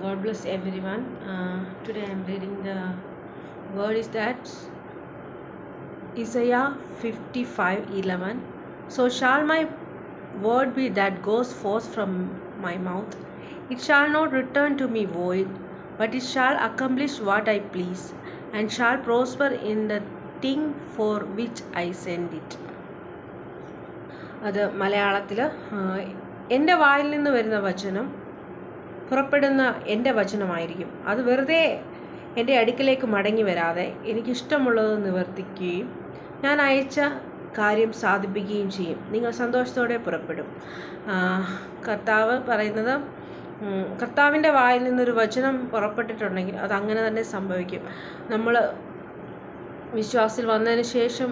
God bless everyone. Today I am reading the word is that Isaiah 55:11. So shall my word be that goes forth from my mouth. It shall not return to me void, but it shall accomplish what I please, and shall prosper in the thing for which I send it. അത് മലയാളത്തിൽ എൻ്റെ വായിൽ നിന്ന് വരുന്ന വചനം പുറപ്പെടുന്ന എൻ്റെ വചനമായിരിക്കും. അത് വെറുതെ എൻ്റെ അടുക്കിലേക്ക് മടങ്ങി വരാതെ എനിക്കിഷ്ടമുള്ളത് നിവർത്തിക്കുകയും ഞാൻ അയച്ച കാര്യം സാധിപ്പിക്കുകയും ചെയ്യും. നിങ്ങൾ സന്തോഷത്തോടെ പുറപ്പെടും. കർത്താവ് പറയുന്നത്, കർത്താവിൻ്റെ വായിൽ നിന്നൊരു വചനം പുറപ്പെട്ടിട്ടുണ്ടെങ്കിൽ അത് അങ്ങനെ തന്നെ സംഭവിക്കും. നമ്മൾ വിശ്വാസത്തിൽ വന്നതിന് ശേഷം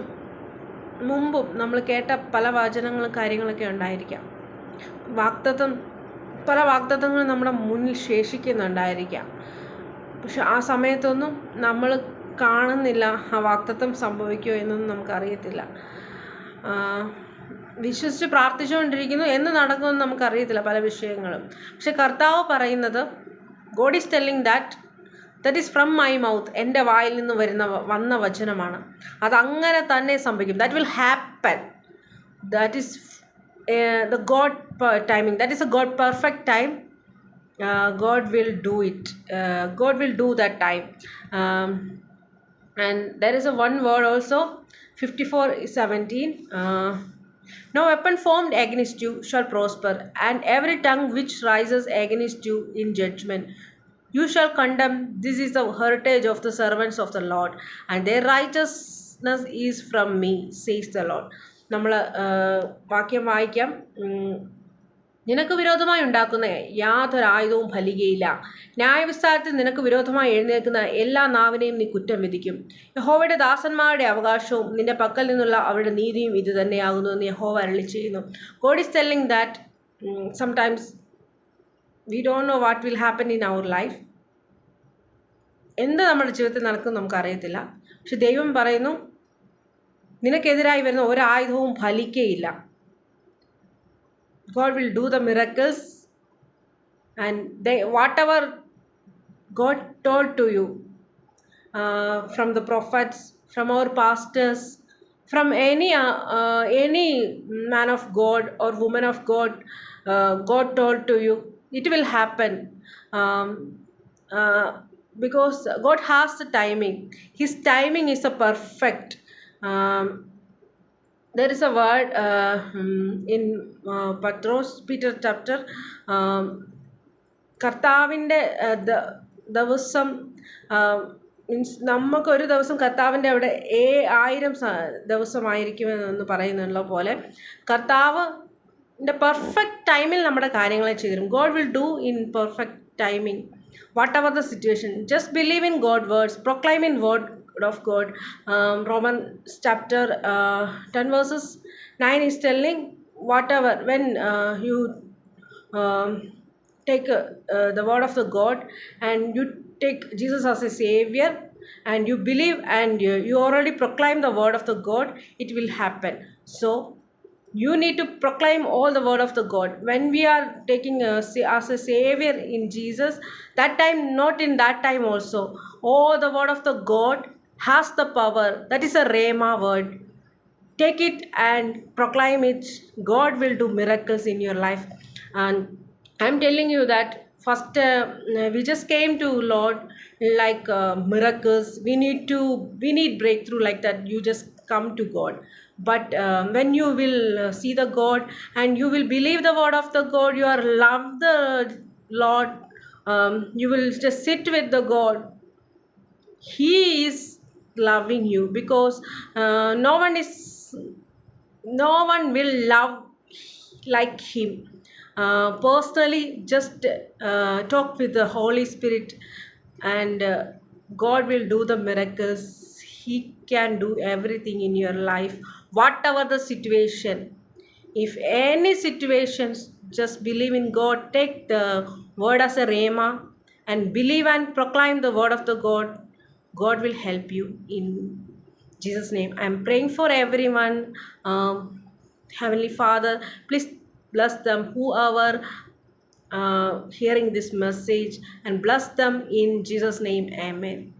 മുമ്പും നമ്മൾ കേട്ട പല വചനങ്ങളും കാര്യങ്ങളൊക്കെ ഉണ്ടായിരിക്കാം. പല വാഗ്ദത്തങ്ങളും നമ്മുടെ മുന്നിൽ ശേഷിക്കുന്നുണ്ടായിരിക്കാം. പക്ഷെ ആ സമയത്തൊന്നും നമ്മൾ കാണുന്നില്ല ആ വാഗ്ദത്തം സംഭവിക്കുമോ എന്നൊന്നും നമുക്കറിയത്തില്ല. വിശ്വസിച്ച് പ്രാർത്ഥിച്ചുകൊണ്ടിരിക്കുന്നു, എന്ന് നടക്കുമെന്ന് നമുക്കറിയത്തില്ല പല വിഷയങ്ങളും. പക്ഷെ കർത്താവ് പറയുന്നത്, God is telling that is from my mouth, എൻ്റെ വായിൽ നിന്ന് വന്ന വചനമാണ്. അതങ്ങനെ തന്നെ സംഭവിക്കും. That will happen. That is the God timing. That is a God perfect time. God will do it. God will do that time. And there is a one word also, 54:17. No weapon formed against you shall prosper, and every tongue which rises against you in judgment you shall condemn. This is the heritage of the servants of the Lord, and their righteousness is from me, says the Lord. നമ്മൾ വാക്യം വായിക്കാം. നിനക്ക് വിരോധമായി ഉണ്ടാക്കുന്ന യാതൊരു ആയുധവും ഫലിക്കുകയില്ല. ന്യായവിസ്താരത്തിൽ നിനക്ക് വിരോധമായി എഴുന്നേൽക്കുന്ന എല്ലാ നാവിനെയും നീ കുറ്റം വിധിക്കും. യഹോവയുടെ ദാസന്മാരുടെ അവകാശവും നിന്റെ പക്കൽ നിന്നുള്ള അവരുടെ നീതിയും ഇത് തന്നെയാകുന്നു എന്ന് യഹോവ അരുളി ചെയ്യുന്നു. God is telling that sometimes we don't know what will happen in our life. എന്ത് നമ്മുടെ ജീവിതത്തിൽ നടക്കും നമുക്കറിയത്തില്ല. പക്ഷെ ദൈവം പറയുന്നു, നിനക്കെതിരായി വരുന്ന ഒരായുധവും ഫലിക്കുകയില്ല. God will do the miracles, and whatever God told to you from the prophets, from our pastors, from any man of God or woman of God, God told to you, it will happen. Because God has the timing. His timing is a perfect. There is a word in Peter chapter. കർത്താവിൻ്റെ ദിവസം means നമുക്കൊരു ദിവസം കർത്താവിൻ്റെ അവിടെ 1000 ദിവസമായിരിക്കുമെന്ന് പറയുന്നുള്ള പോലെ കർത്താവിൻ്റെ perfect ടൈമിൽ നമ്മുടെ കാര്യങ്ങളെ ചെയ്തിരും. God will do in perfect timing whatever the situation. Just believe in God's words, proclaim in word of God. Romans chapter 10 verses 9 is telling, whatever when you take the word of the God and you take Jesus as a savior and you believe and you already proclaim the word of the God, it will happen. So you need to proclaim all the word of the God. When we are taking as a savior in Jesus, that time, not in that time also, all the word of the God has the power. That is a Rhema word. Take it and proclaim it. God will do miracles in your life. And I'm telling you that first we just came to Lord like miracles. We need breakthrough like that. You just come to God. But when you will see the God and you will believe the word of the God, you are love the Lord, you will just sit with the God. He is loving you because no one will love like him. Personally, just talk with the Holy Spirit and God will do the miracles. He can do everything in your life, whatever the situation. If any situations, just believe in God. Take the word as a rhema and believe and proclaim the word of the God. God will help you in Jesus' name. I am praying for everyone. Heavenly Father, please bless them, whoever hearing this message, and bless them in Jesus' name. Amen.